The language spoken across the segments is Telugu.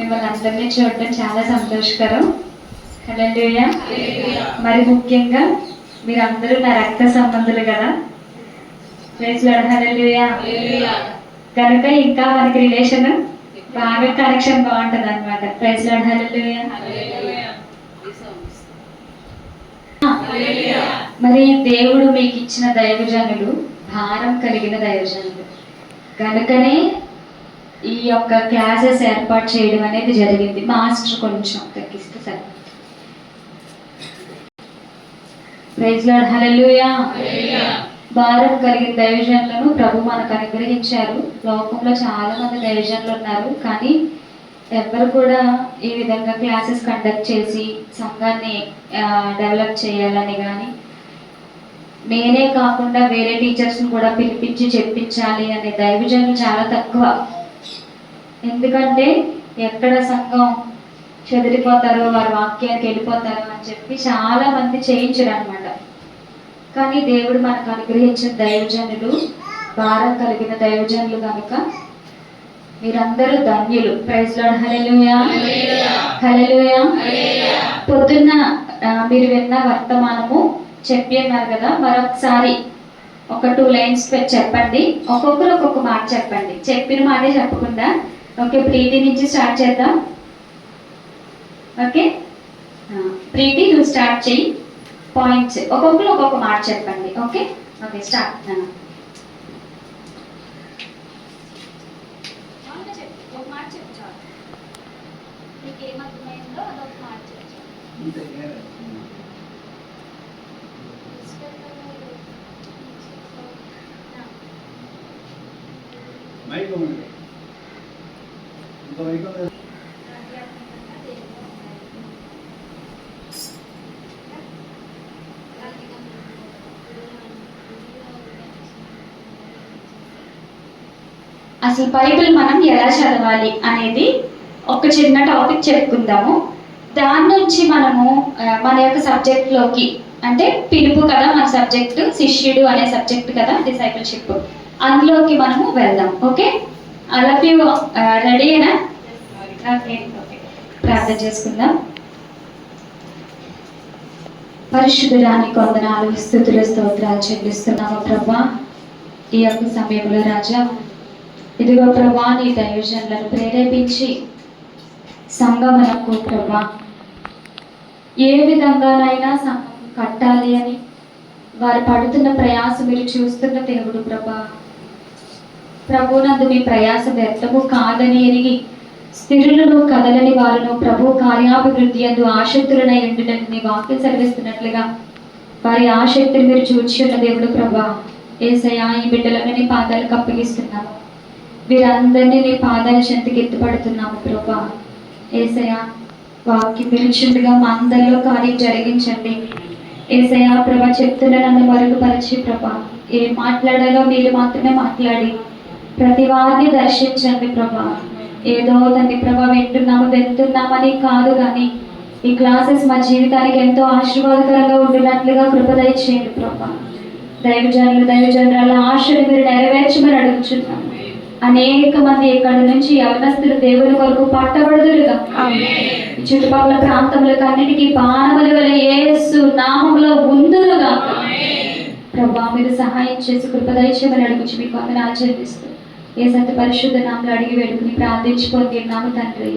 మిమ్మల్ని అందరినీ చూడటం చాలా సంతోషకరం. హల్లెలూయా. మరి ముఖ్యంగా మీరందరూ నా రక్త సంబంధులు కదా. Praise lord. హల్లెలూయా. కనుక ఇంకా మనకి రిలేషన్ బాగా కనెక్షన్ బాగుంటుంది అనమాట. Praise lord. హల్లెలూయా. మరి దేవుడు మీకు ఇచ్చిన దైవజనులు భారం కలిగిన దైవజనులు కనుకనే ఈ యొక్క క్లాసెస్ ఏర్పాటు చేయడం అనేది జరిగింది. మాస్టర్ కొంచెం తగ్గిస్తే సరే. Praise lord. హల్లెలూయా. భారం కలిగిన దైవజనులను ప్రభు మనకు అనుగ్రహించారు. లోకంలో చాలా మంది దైవజనులు ఉన్నారు, కానీ ఎవరు కూడా ఈ విధంగా క్లాసెస్ కండక్ట్ చేసి సంఘాన్ని డెవలప్ చేయాలని కానీ, నేనే కాకుండా వేరే టీచర్స్ని కూడా పిలిపించి చెప్పించాలి అనే దైవజనులు చాలా తక్కువ. ఎందుకంటే ఎక్కడ సంఘం చెదిరిపోతారో, వారి వాక్యానికి వెళ్ళిపోతారో అని చెప్పి చాలా మంది చేయించరు అనమాట. కానీ దేవుడు మనకు అనుగ్రహించిన దైవజనులు భారం కలిగిన దైవజనులు కనుక మీరందరూ ధన్యులు. Praise lord. హల్లెలూయా. హల్లెలూయా. పొద్దున్న మీరు విన్న వర్తమానము చెప్పి అన్నారు కదా, మరొకసారి ఒక 2 లైన్స్ చెప్పండి. ఒక్కొక్కరు ఒక్కొక్క మాట చెప్పండి, చెప్పిన మాటే చెప్పకుండా. ఓకే, ప్రీతి నుంచి స్టార్ట్ చేద్దాం. ఓకే ప్రీతి, నువ్వు స్టార్ట్ చెయ్యి. పాయింట్స్ ఒక్కొక్కరు ఒక్కొక్క మాట చెప్పండి. Okay okay start. అసలు బైబిల్ మనం ఎలా చదవాలి అనేది ఒక చిన్న టాపిక్ చెప్పుకుందాము. దాని నుంచి మనము మన యొక్క సబ్జెక్ట్లోకి, అంటే పిలుపు కదా మన సబ్జెక్టు, శిష్యుడు అనే సబ్జెక్ట్ కదా, డిసైపుల్షిప్, అందులోకి మనము వెళ్దాం. Okay, I love you. రెడీనా? ఓకే, ప్రార్థన చేసుకుందాం. పరిశుద్ధుడానికి వందనాలు, స్తుతులు, స్తోత్రాలు చెల్లిస్తున్నాము ప్రభా. ఈ యొక్క సమయంలో రాజా, ఇదిగో ప్రభా, నీ దైవజనులను ప్రేరేపించి సంఘమునకు ప్రభా ఏ విధంగానైనా సంఘం కట్టాలి అని వారు పడుతున్న ప్రయాసం మీరు చూస్తున్న దేవుడు ప్రభా. ప్రభునందు మీ ప్రయాసం వ్యర్థము కాదని ఎరిగి స్థిరులను కదలని వారును ప్రభు కార్యాభివృద్ధి అందు ఆసక్తులనై ఉండునని నీ వాక్యం సెలవిస్తున్నట్లుగా వారి ఆసక్తిని మీరు చూచి ఉన్న దేవుడు ప్రభా. యేసయ్యా, ఈ బిడ్డలను నీ పాదాలకు అప్పగిస్తున్నాము. వీరందరినీ నీ పాదాల చెంతకి ఎత్తుపడుతున్నాము ప్రభా. యేసయ్యా, వాక్యం విరుచుండగా మా అందరిలో కార్యం జరిగించండి. యేసయ్యా ప్రభా, చెప్తున్న నన్ను మరుగుపరిచి ప్రభా, ఏం మాట్లాడాలో మీరు మాత్రమే మాట్లాడి ప్రతి వారిని దర్శించండి ప్రభా. ఏదో తండ్రి ప్రభా వెళ్తున్నామని కాదు, కానీ ఈ క్లాసెస్ మా జీవితానికి ఎంతో ఆశీర్వాదకరంగా ఉండినట్లుగా కృప దయచేయండి ప్రభా. దైవజనుల ఆశలు మీరు నెరవేర్చమని అడుగుచున్నాము. అనేక మంది ఇక్కడి నుంచి యవనస్తులు దేవుని కొరకు పట్టబడుదురుగా, చుట్టుపక్కల ప్రాంతములకు అన్నిటికీ బాణముల వలె యేసు నామములో ఉందురుగా ప్రభా. మీరు సహాయం చేసి కృప దయచేయమని అడుగుచు మీకు వందనాలు చెల్లిస్తూ ఏ సత్య పరిశుద్ధ నామములో అడిగి వేడుకుని ప్రార్థించుకుంటున్నాము తండ్రి.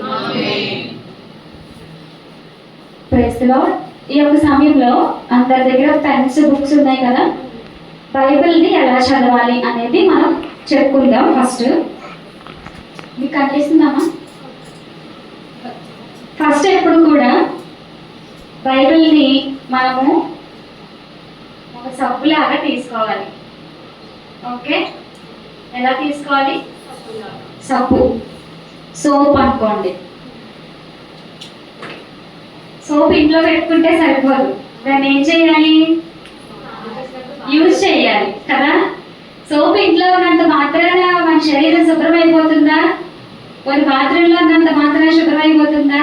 Praise the Lord. ఈ యొక్క సమయంలో అందరి దగ్గర పెన్స్, బుక్స్ ఉన్నాయి కదా. బైబిల్ని ఎలా చదవాలి అనేది మనం చెప్పుకుందాం. ఫస్ట్ మీకు కనిపిస్తుందమ్మా? ఫస్ట్ ఎప్పుడు కూడా బైబిల్ని మనము ఒక సబ్బులాగా తీసుకోవాలి. ఓకే, ఎలా తీసుకోవాలి? సబ్బు, సోప్ అనుకోండి. సోప్ ఇంట్లో పెట్టుకుంటే సరిపోదు, దాన్ని ఏం చేయాలి? యూజ్ చేయాలి కదా. సోప్ ఇంట్లో ఉన్నంత మాత్రాన మన శరీరం శుభ్రమైపోతుందా? కొన్ని పాత్రల్లో ఉన్నంత మాత్రాన శుభ్రమైపోతుందా?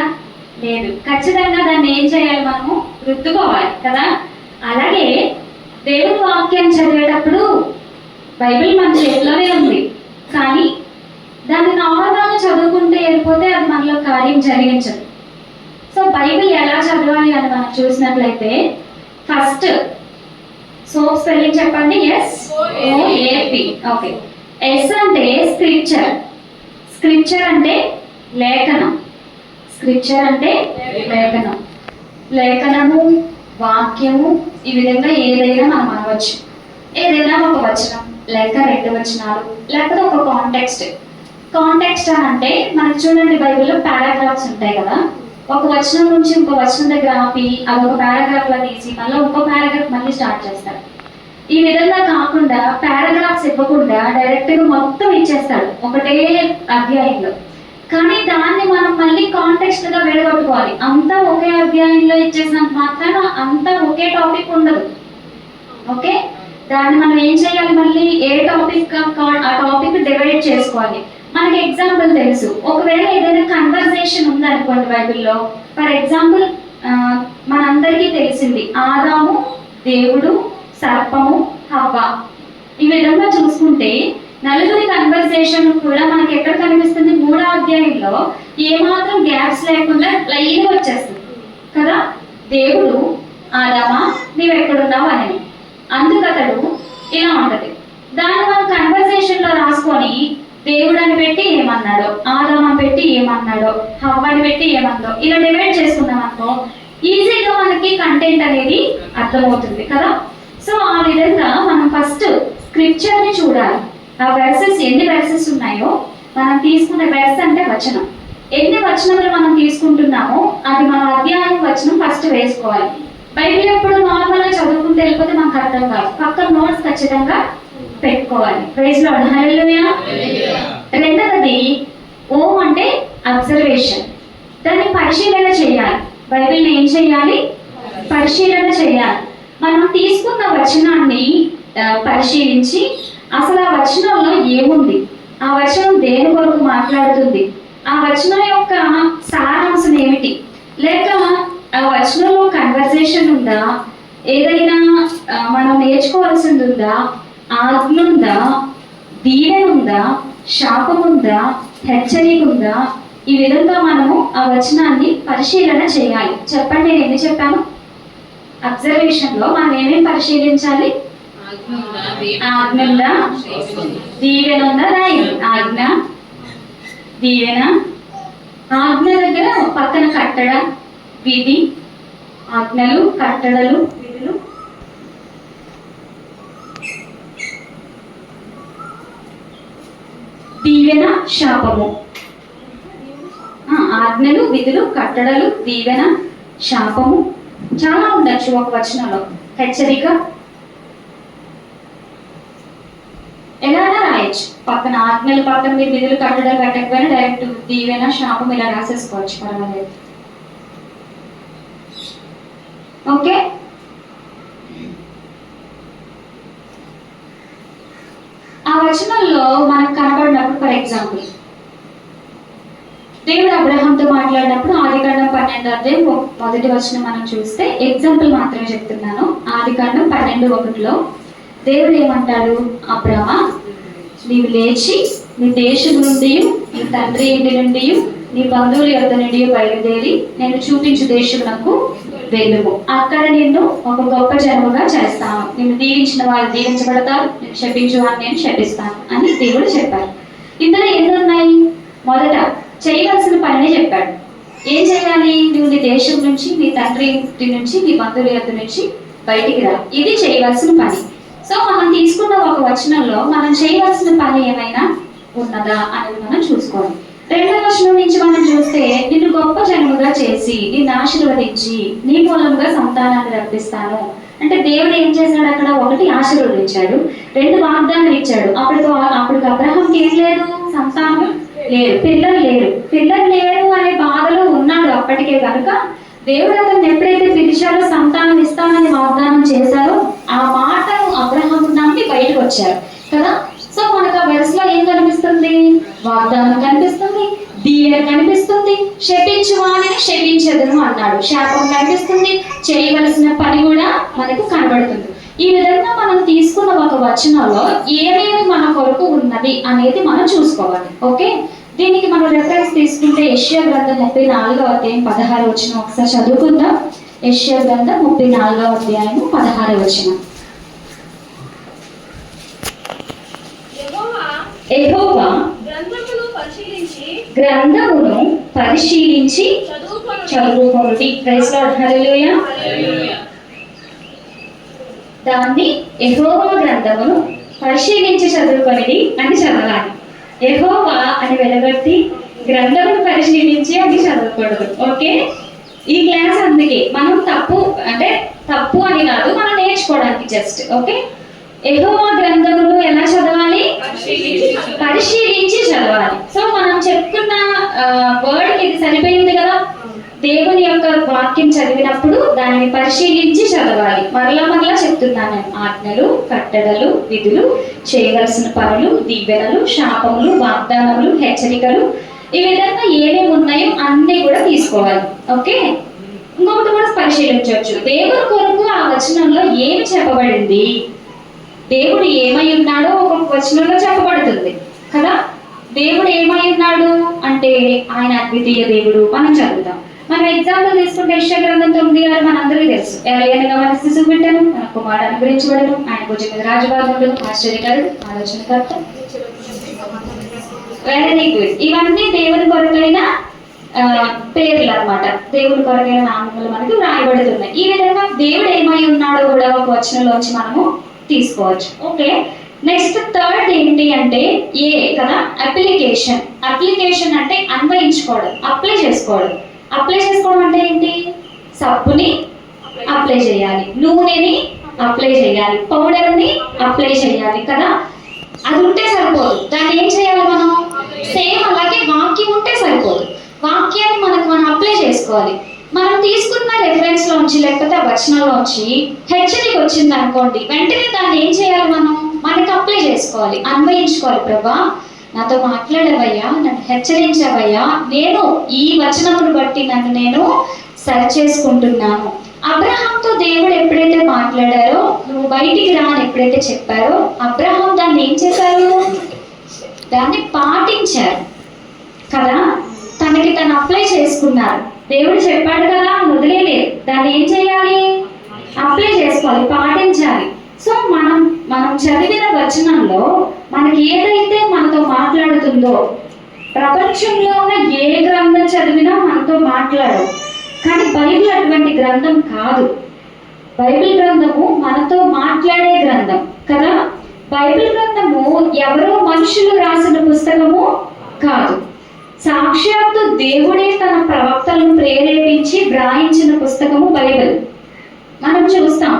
లేదు. ఖచ్చితంగా దాన్ని ఏం చేయాలి? మనము రుద్దుకోవాలి కదా. అలాగే దేవుని వాక్యం చదివేటప్పుడు బైబిల్ మన చేతిలోనే ఉంది, కానీ దాన్ని నార్మల్గా చదువుకుంటే వెళ్ళిపోతే అది మనలో కార్యం కార్యం జరిగించదు. సో బైబిల్ ఎలా చదవాలి అని మనం చూసినట్లయితే ఫస్ట్ సోప్ స్పెల్లింగ్ చెప్పండి. SOAP. ఓకే. S అంటే స్క్రిప్చర్. స్క్రిప్చర్ అంటే లేఖనం. స్క్రిప్చర్ అంటే లేఖనం. లేఖనము, వాక్యము, ఈ విధంగా ఏదైనా మనం అనవచ్చు. ఏదైనా ఒక వచనం లేక 2 వచనాలు లేకపోతే ఒక కాంటెక్స్ట్. కాంటెక్స్ట్ అని అంటే మనకు చూడండి బైబిల్లో పారాగ్రాఫ్స్ ఉంటాయి కదా. ఒక వచనం నుంచి ఇంకో వచనం దగ్గర ఆపి అదొక పారాగ్రాఫ్ లా తీసి మళ్ళీ ఇంకో పారాగ్రాఫ్ మళ్ళీ స్టార్ట్ చేస్తారు. ఈ విధంగా కాకుండా పారాగ్రాఫ్స్ ఇవ్వకుండా డైరెక్ట్ గా మొత్తం ఇచ్చేస్తాడు ఒకటే అధ్యాయంలో. కానీ దాన్ని మనం మళ్ళీ కాంటెక్స్ట్ గా విడగొట్టుకోవాలి. అంతా ఒకే అధ్యాయంలో ఇచ్చేసినంత మాత్రాన అంతా ఒకే టాపిక్ ఉండదు. ఓకే, దాన్ని మనం ఏం చేయాలి, మళ్ళీ ఏ టాపిక్ ఆ టాపిక్ డివైడ్ చేసుకోవాలి. మనకి ఎగ్జాంపుల్ తెలుసు, ఒకవేళ ఏదైనా కన్వర్సేషన్ ఉందనుకోండి బైబిల్లో. ఫర్ ఎగ్జాంపుల్ మనందరికీ తెలిసింది ఆదాము, దేవుడు, సర్పము, హవ్వ. ఈ విధంగా చూసుకుంటే నలుగురి కన్వర్సేషన్ కూడా మనకి ఎక్కడ కనిపిస్తుంది, 3వ అధ్యాయంలో ఏమాత్రం గ్యాప్స్ లేకుండా లైన్ వచ్చేస్తుంది కదా. దేవుడు ఆదామా నీవు ఎక్కడున్నావు అని, అందుకతడు ఇలా ఉంటది. దాన్ని మనం కన్వర్సేషన్ లో రాసుకొని దేవుడు అని పెట్టి ఏమన్నాడో, ఆదామా పెట్టి ఏమన్నాడో, హవ్వని పెట్టి ఏమన్నాడో ఇలా డివైడ్ చేసుకున్నాం అనుకో ఈజీగా మనకి కంటెంట్ అనేది అర్థమవుతుంది కదా. సో ఆ విధంగా మనం ఫస్ట్ స్క్రిప్చర్ ని చూడాలి. ఆ వెర్సెస్ ఎన్ని వెర్సెస్ ఉన్నాయో, మనం తీసుకునే వెర్స్ అంటే వచనం, ఎన్ని వచనములు మనం తీసుకుంటున్నామో అది మన అధ్యాయం వచనం ఫస్ట్ వేసుకోవాలి. బైబిల్ ఎప్పుడు నార్మల్ గా చదువుకుంటూ వెళ్ళిపోతే మనకు అర్థం కాదు, పక్కన నోట్స్ ఖచ్చితంగా పెట్టుకోవాలి. ప్రైజ్ లార్డ్, హల్లెలూయా. రెండవది ఓం అంటే అబ్జర్వేషన్. దాన్ని పరిశీలన చేయాలి. బైబిల్ని ఏం చేయాలి, పరిశీలన చేయాలి. మనం తీసుకున్న వచనాన్ని పరిశీలించి అసలు ఆ వచనంలో ఏముంది, ఆ వచనం దేని కొరకు మాట్లాడుతుంది, ఆ వచనం యొక్క సారాంశం ఏమిటి, లేక ఆ వచనంలో కన్వర్సేషన్ ఉందా, ఏదైనా మనం నేర్చుకోవాల్సింది ఉందా, ఆజ్ఞ ఉందా, దీవెన ఉందా, శాపం ఉందా, హెచ్చరిక ఉందా. ఈ విధంగా మనము ఆ వచనాన్ని పరిశీలన చేయాలి. చెప్పండి, నేను ఎన్ని చెప్పాను? అబ్జర్వేషన్ లో మనం ఏమేమి పరిశీలించాలి, ఆజ్ఞ ఉందా, దీవెన ఉందా, రాయి ఆజ్ఞ, దీవెన. ఆజ్ఞ దగ్గర పక్కన కట్టడ, విధి, ఆజ్ఞలు, కట్టడలు, విధులు. దీవెన, శాపము. ఆజ్ఞలు, విధులు, కట్టడలు, దీవెన, శాపము చాలా ఉండొచ్చు ఒక వచనంలో. హెచ్చరిక ఎలాగా రాయొచ్చు, పక్కన ఆజ్ఞలు పక్కన మీరు విధులు కట్టడలు పెట్టకపోయినా డైరెక్ట్ దీవెన, శాపం ఇలా రాసేసుకోవచ్చు, పర్వాలేదు. ఓకే, ఆ వచనంలో మనకు కనబడినప్పుడు ఫర్ ఎగ్జాంపుల్ దేవుడు అబ్రహాంతో మాట్లాడినప్పుడు ఆదికాండం 12వ అధ్యాయం 1వ వచనం మనం చూస్తే, ఎగ్జాంపుల్ మాత్రమే చెప్తున్నాను. ఆదికాండం 12:1 దేవుడు ఏమంటాడు, అబ్రహమా నీవు లేచి నీ దేశం నుండి, నీ తండ్రి ఇంటి నుండి, నీ బంధువుల యొద్ద నుండి బయలుదేరి నేను చూపించు దేశమునకు వెళ్ళుము. అక్కడ నిన్ను ఒక గొప్ప జనముగా చేస్తాను, నిన్ను దీవించిన వారు దీవించబడతారు, నేను శపించు వారిని నేను శపిస్తాను అని దేవుడు చెప్పారు. ఇందులో ఎన్ని ఉన్నాయి? మొదట చేయవలసిన పనినే చెప్పాడు. ఏం చేయాలి, నువ్వు నీ దేశం నుంచి, నీ తండ్రి ఇంటి నుంచి, నీ బంధువుల యొద్ద నుంచి బయటికి రా, ఇది చేయవలసిన పని. సో మనం తీసుకున్న ఒక వచనంలో మనం చేయవలసిన పని ఏమైనా ఉన్నదా అనేది మనం చూసుకోవాలి. 2వ వచనం నుంచి మనం చూస్తే, నిన్ను గొప్ప జనముగా చేసి నిన్ను ఆశీర్వదించి నీ మూలంగా సంతానాన్ని రప్పిస్తాను అంటే దేవుడు ఏం చేశాడు అక్కడ? 1 ఆశీర్వదించాడు, 2 వాగ్దానం ఇచ్చాడు. అప్పుడు అబ్రహాంకి ఏం లేదు, సంతానం లేరు, పిల్లలు లేరు అనే బాధలో ఉన్నాడు అప్పటికే. కనుక దేవుడు అతన్ని ఎప్పుడైతే పిలిచారో, సంతానం ఇస్తానని వాగ్దానం చేశారో, ఆ మాటను అబ్రహాం నమ్మి బయటకు వచ్చారు కదా. సో మనకు ఆ వెర్స్లో ఏం కనిపిస్తుంది? వాగ్దానం కనిపిస్తుంది, దీవెన కనిపిస్తుంది, శపించు వారిని శపించెదను అన్నాడు, శాపం కనిపిస్తుంది, చేయవలసిన పని కూడా మనకు కనబడుతుంది. ఈ విధంగా మనం తీసుకున్న ఒక వచనంలో ఏమేమి మన కొరకు ఉన్నది అనేది మనం చూసుకోవాలి. ఓకే, దీనికి మనం రెఫరెన్స్ తీసుకుంటే యెషయా గ్రంథం 34వ అధ్యాయం 16వ వచనం ఒకసారి చదువుకుందాం. యెషయా గ్రంథం 34వ అధ్యాయం 16వ వచనం. యెహోవా గ్రంథమును పరిశీలించి చదువుకోండి. ప్రైజ్ లార్డ్, హల్లెలూయా. దాన్ని యెహోవా గ్రంథమును పరిశీలించి చదువుకొని అని చదవాలి. యెహోవా అని వెలగొట్టి గ్రంథమును పరిశీలించి అని చదవకూడదు. ఓకే, ఈ క్లాస్ అందుకే మనం తప్పు అని కాదు, మనం నేర్చుకోవడానికి జస్ట్. ఓకే, యెహోవా గ్రంథమును ఎలా చదవాలి? పరిశీలించి చదవాలి. సో మనం చెప్పుకున్న వర్డ్ ఇది సరిపోయింది కదా. దేవుని యొక్క వాక్యం చదివినప్పుడు దానిని పరిశీలించి చదవాలి. మరలా చెప్తున్నాను నేను. ఆజ్ఞలు, కట్టడలు, విధులు, చేయవలసిన పనులు, దీవెనలు, శాపములు, వాగ్దానములు, హెచ్చరికలు, ఈ విధంగా ఏమేమి ఉన్నాయో అన్నీ కూడా తీసుకోవాలి. ఓకే, ఇంకొకటి కూడా పరిశీలించవచ్చు. దేవుని కొరకు ఆ వచనంలో ఏమి చెప్పబడింది, దేవుడు ఏమై ఉన్నాడో ఒక్కొక్క వచనంలో చెప్పబడుతుంది కదా. దేవుడు ఏమై ఉన్నాడు అంటే ఆయన అద్వితీయ దేవుడు. మనం చదువుతాం. మనం ఎగ్జాంపుల్ తీసుకుంటే యెషయా గ్రంథం 9:6 మనందరికీ తెలుసు. ఎలయనగా మన శిశువు బిడ్డను, మన కుమారుడు అనుగ్రహించబడను, ఆయన భుజం మీద రాజభాగములు, ఆశ్చర్యకరుడు, ఆలోచనకర్త. Very good. ఇవన్నీ దేవుని కొరకైన పేర్లు అన్నమాట. దేవుని కొరకైన నామములు మనకు రాయబడుతున్నాయి. ఈ విధంగా దేవుడు ఏమై ఉన్నాడో కూడా ఒక వచనంలోంచి మనము తీసుకోవచ్చు. ఓకే, నెక్స్ట్ థర్డ్ ఏంటి అంటే ఏ కదా, అప్లికేషన్. అప్లికేషన్ అంటే అన్వయించుకోవడం, అప్లై చేసుకోవడం. అప్లై చేసుకోవడం అంటే ఏంటి? సబ్బుని అప్లై చేయాలి, నూనెని అప్లై చేయాలి, పౌడర్ని అప్లై చేయాలి కదా. అది ఉంటే సరిపోదు, దాన్ని ఏం చేయాలి మనం? సేమ్ అలాగే వాక్యం ఉంటే సరిపోదు, వాక్యాన్ని మనం అప్లై చేసుకోవాలి. మనం తీసుకున్న రెఫరెన్స్ లోంచి లేకపోతే వచనంలోంచి హెచ్చరిక వచ్చింది అనుకోండి, వెంటనే దాన్ని ఏం చేయాలి? మనకి అప్లై చేసుకోవాలి, అన్వయించుకోవాలి. ప్రభా, నాతో మాట్లాడవయ్యా, నన్ను హెచ్చరించవయ్యా, నేను ఈ వచనమును బట్టి నన్ను నేను సరి చేసుకుంటున్నాను. అబ్రహాంతో దేవుడు ఎప్పుడైతే మాట్లాడారో, నువ్వు బయటికి రా అని ఎప్పుడైతే చెప్పారో, అబ్రహాం దాన్ని ఏం చేశారు? దాన్ని పాటించారు కదా. తనకి తను అప్లై చేసుకున్నారు. దేవుడు చెప్పాడు కదా, వదిలేదు. దాన్ని ఏం చేయాలి? అప్లై చేసుకోవాలి, పాటించాలి. సో మనం చదివిన వచనంలో మనకి ఏదైతే మనతో మాట్లాడుతుందో, ప్రపంచంలో ఉన్న ఏ గ్రంథం చదివినా మనతో మాట్లాడు, కానీ బైబిల్ అటువంటి గ్రంథం కాదు. బైబిల్ గ్రంథము మనతో మాట్లాడే గ్రంథం కదా. బైబిల్ గ్రంథము ఎవరో మనుషులు రాసిన పుస్తకము కాదు. సాక్షాత్తు దేవుడే తన ప్రవక్తలను ప్రేరేపించి వ్రాయించిన పుస్తకము బైబిల్. మనం చూస్తాం,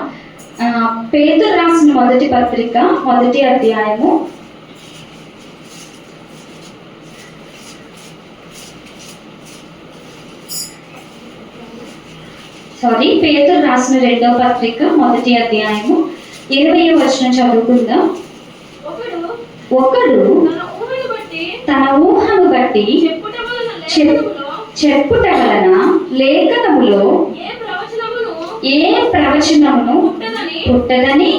పేతురు రాసిన మొదటి పత్రిక 1వ అధ్యాయము పేతురు రాసిన 2వ పత్రిక 1వ అధ్యాయము 20వ వచనం చదువుకుందాం. ఒకడు తన ఊహను బట్టి చెప్పుట వలన లేఖనములో ఏ ప్రవచనమును పుట్టదని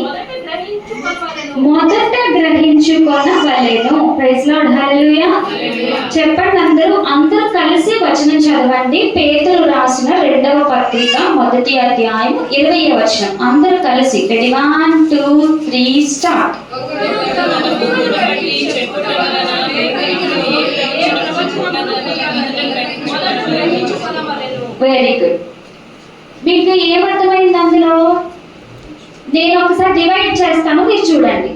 మొదట గ్రహించుకొనవలెను. ప్రైజ్ లార్డ్, హల్లెలూయా. చెప్పండి అందరూ కలిసి వచనం చదవండి. పేతురు రాసిన 2వ పత్రిక 1వ అధ్యాయం 20వ వచనం. అందరూ కలిసి రెడీ, 1 2 3 స్టార్ట్. Very good. మీకు ఏమర్థమైంది అందులో? నేను ఒకసారి డివైడ్ చేస్తాను, మీరు చూడండి.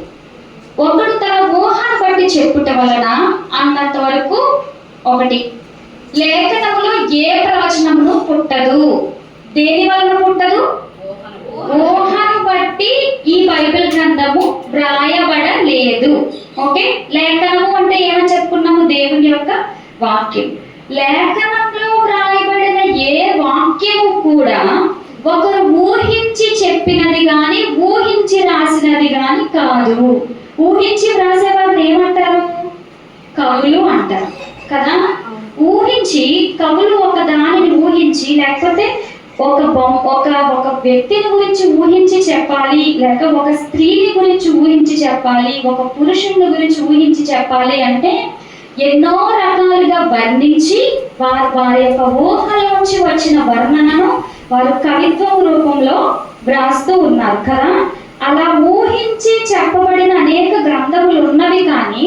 ఒకడు తన ఊహను బట్టి చెప్పుట వలన అన్నంత వరకు ఒకటి. లేఖనములో ఏ ప్రవచనమును పుట్టదు. దేని వలన పుట్టదు? ఊహను బట్టి ఈ బైబిల్ గ్రంథము వ్రాయబడలేదు. ఓకే, లేఖనము అంటే ఏమని చెప్పుకున్నాము? దేవుని యొక్క వాక్యం. లేఖనంలో వ్రాయబడిన ఏ వాక్యము కూడా ఒకరు ఊహించి చెప్పినది గాని ఊహించి రాసినది గాని కాదు. ఊహించి వ్రాసేవారిని ఏమంటారు? కవులు అంటారు కదా. ఊహించి కవులు ఒక దానిని ఊహించి, లేకపోతే ఒక వ్యక్తిని గురించి ఊహించి చెప్పాలి, లేక ఒక స్త్రీని గురించి ఊహించి చెప్పాలి, ఒక పురుషుని గురించి ఊహించి చెప్పాలి అంటే ఎన్నో రకాలుగా వర్ణించి వారి యొక్క ఊహలోంచి వచ్చిన వర్ణనను వారు కవిత్వం రూపంలో వ్రాస్తూ ఉన్నారు కదా. అలా ఊహించి చెప్పబడిన అనేక గ్రంథములు ఉన్నవి, కానీ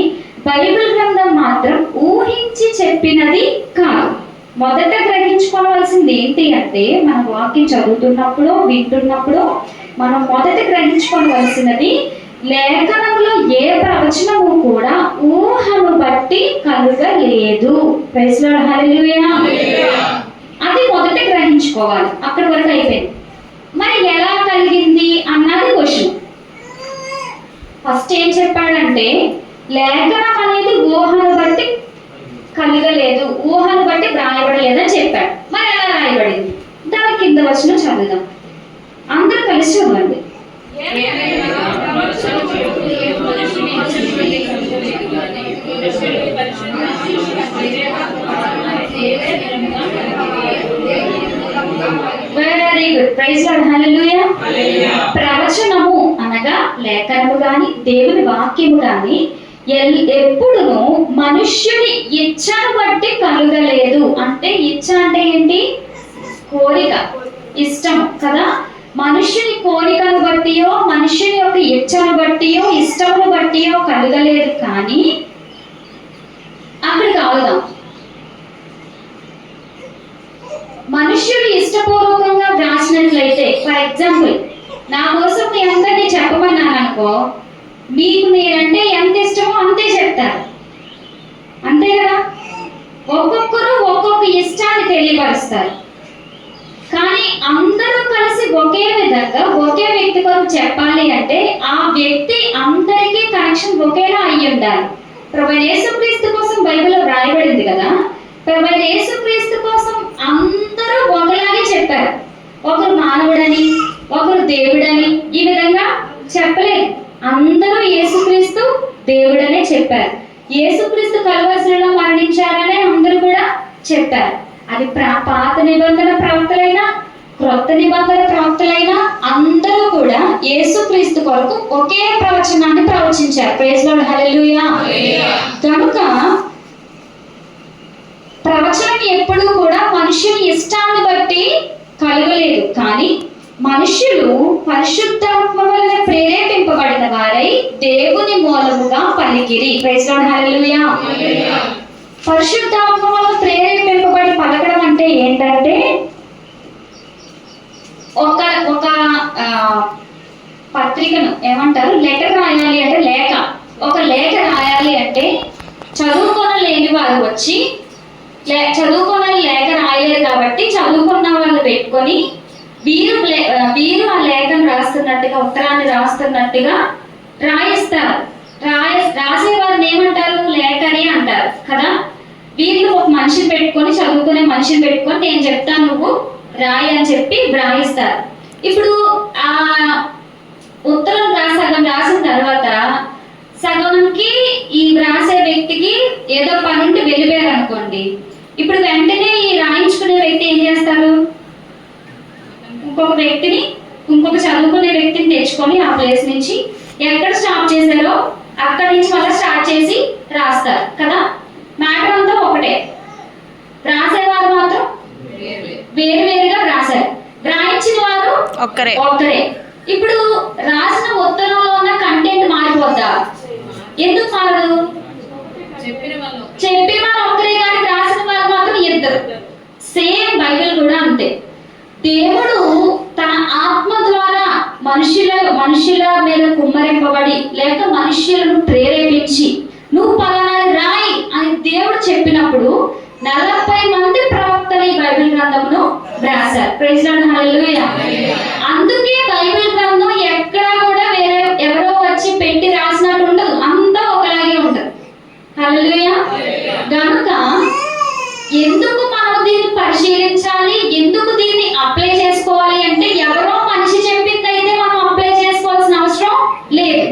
బైబిల్ గ్రంథం మాత్రం ఊహించి చెప్పినది కాదు. మొదట గ్రహించుకోవాల్సింది ఏంటి అంటే, మన వాక్యం చదువుతున్నప్పుడు వింటున్నప్పుడు మనం మొదట గ్రహించుకోవాల్సినది, లేఖనంలో ఏ ప్రవచనము కూడా ఊహను బట్టి కలుగలేదు. ప్రైజ్ లార్డ్, హల్లెలూయా. అది మొదట గ్రహించుకోవాలి. అక్కడి వరకు అయిపోయింది. మరి ఎలా కలిగింది అన్నది క్వశ్చన్. ఫస్ట్ ఏం చెప్పాడంటే, లేఖనం అనేది ఊహను బట్టి కలగలేదు, ఊహను బట్టి రాయబడలేదని చెప్పాడు. మరి ఎలా రాయబడింది? దాని కింద వచనం చదువుదాం. అందరూ కలిసి చదవండి. Very good. ప్రైజ్ లార్డ్, హల్లెలూయా. ప్రవచనము అనగా లేఖనము గాని దేవుని వాక్యము గాని ఎప్పుడును మనుష్యుని ఇచ్చను బట్టి కలుగలేదు. అంటే ఇచ్చ అంటే ఏంటి? కోరిక, ఇష్టం కదా. మనుష్యుని కోరికను బట్టియో మనుష్యుని యొక్క ఇచ్చను బట్టియో ఇష్టమును బట్టియో కలుగలేదు. కానీ అక్కడికి ఆగుదాం. మనుష్యుడు ఇష్టపూర్వకంగా వ్రాసినట్లయితే, ఫర్ ఎగ్జాంపుల్ నా కోసం మీ అందరినీ చెప్పమన్నాను అనుకో, మీకు నేనంటే ఎంత ఇష్టమో అంతే చెప్తారు, అంతే కదా. ఒక్కొక్కరు ఒక్కొక్క ఇష్టాన్ని తెలియపరుస్తారు. కానీ అందరూ కలిసి ఒకే విధంగా ఒకే వ్యక్తి కొరకు చెప్పాలి అంటే ఆ వ్యక్తి అందరికీ కనెక్షన్ ఒకేలా అయ్యి ఉండాలి. ప్రభువైన యేసుక్రీస్తు కోసం బైబిల్లో రాయబడింది కదా. ప్రభువైన యేసుక్రీస్తు కోసం అందరూ ఒకలాగే చెప్పారు. ఒకరు మానవుడని, ఒకరు దేవుడని ఈ విధంగా చెప్పలేదు. అందరూ యేసుక్రీస్తు దేవుడనే చెప్పారు. యేసుక్రీస్తు కలువరిశిలలో మరణించారనే అందరూ కూడా చెప్పారు. అది పాత నిబంధన ప్రవక్తలైనా క్రొత్త నిబంధన ప్రవక్తలైనా అందరూ కూడా యేసుక్రీస్తు కొరకు ఒకే ప్రవచనాన్ని ప్రవచించారు. Praise lord, hallelujah. కనుక ప్రవచనం ఎప్పుడూ కూడా మనుషుని ఇష్టాన్ని బట్టి కలగలేదు. కానీ మనుషులు పరిశుద్ధాత్మ వలన ప్రేరేపింపబడిన వారై దేవుని మూలముగా పలికిరి. ప్రైజ్ లార్డ్, హల్లెలూయా. పరిశుద్ధాత్మ వలన ప్రేరేపింపబడి పలకడం అంటే ఏంటంటే, ఒక పత్రికను ఏమంటారు, లెటర్ రాయాలి అంటే ఒక లేఖ రాయాలి అంటే చదువుకోనలేని వారు వచ్చి, చదువుకోనని లేఖ రాయలేరు కాబట్టి చదువుకున్న వాళ్ళు పెట్టుకొని వీరు ఆ లేఖను రాస్తున్నట్టుగా, ఉత్తరాన్ని రాస్తున్నట్టుగా రాయిస్తారు. రాసేవారిని ఏమంటారు? లేఖని అంటారు కదా. వీళ్ళు ఒక మనిషిని పెట్టుకొని, చదువుకునే మనిషిని పెట్టుకొని, నేను చెప్తాను నువ్వు రాయి అని చెప్పి రాయిస్తారు. ఇప్పుడు ఆ ఉత్తరం సగం రాసిన తర్వాత సగంకి ఈ రాసే వ్యక్తికి ఏదో పని ఉంటే వెళ్ళిపోయారు అనుకోండి. ఇప్పుడు వెంటనే ఈ రాయించుకునే వ్యక్తి ఏం చేస్తారు? ఇంకొక చదువుకునే వ్యక్తిని తెచ్చుకొని ఆ ప్లేస్ నుంచి ఎక్కడ స్టాప్ చేశారో అక్కడి నుంచి మళ్ళీ స్టార్ట్ చేసి రాస్తారు కదా. మ్యాటర్ అంతా ఒకటే, రాసేవారు మాత్రం వేరువేరుగా రాశారు, రాయించిన వారు ఒక్కరే. ఇప్పుడు రాసిన ఉత్తరంలో ఉన్న కంటెంట్ మారిపోద్దా? ఎందుకు మారదు? చెప్పిన వారు ఒక్కరే కానీ రాసిన వారు మాత్రం ఇద్దరు. సేమ్ బైబిల్ కూడా అంతే. దేవుడు తన ఆత్మ ద్వారా మనుషుల మీద కుమ్మరింపబడి లేక మనుష్యులను ప్రేరేపించి నువ్వు పలానా రాయి అని దేవుడు చెప్పినప్పుడు 40 మంది ప్రవక్తలు ఈ బైబిల్ గ్రంథమును రాశారు. ప్రైజ్ లార్డ్, హల్లెలూయా. అందుకే బైబిల్ గ్రంథం ఎక్కడా కూడా వేరే ఎవరో వచ్చి పెట్టి రాసినట్టు ఉండదు, అంతా ఒకలాగే ఉంటుంది. హల్లెలూయా. కనుక ఎందుకు మనం దీన్ని పరిశీలించాలి, ఎందుకు దీన్ని అప్లై చేసుకోవాలి అంటే, ఎవరో మనిషి చెప్పింది అయితే మనం అప్లై చేసుకోవాల్సిన అవసరం లేదు.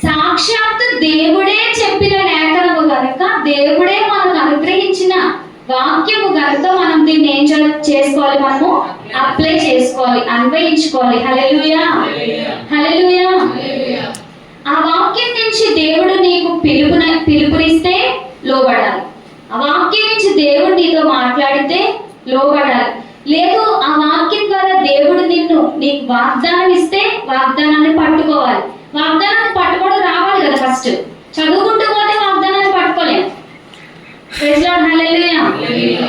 సాక్షాత్తు దేవుడే చెప్పిన లేఖనము కనుక, దేవుడే మనకు అనుగ్రహించిన వాక్యము కనుక మనం దీన్ని ఏం చేసుకోవాలి? మనము అప్లై చేసుకోవాలి, అన్వయించుకోవాలి. హల్లెలూయా, హల్లెలూయా. ఆ వాక్యం నుంచి దేవుడు నీకు పిలుపునిస్తే లోబడాలి. ఆ వాక్యం నుంచి దేవుడు నీతో మాట్లాడితే లోబడాలి. లేదు, ఆ వాక్యం ద్వారా దేవుడు నీకు వాగ్దానం ఇస్తే వాగ్దానాన్ని పట్టుకోవాలి. వాగ్దానాన్ని పట్టుకోవడం రావాలి కదా. ఫస్ట్ చదువుకుంటూ పోతే వాగ్దానాన్ని పట్టుకోలేము.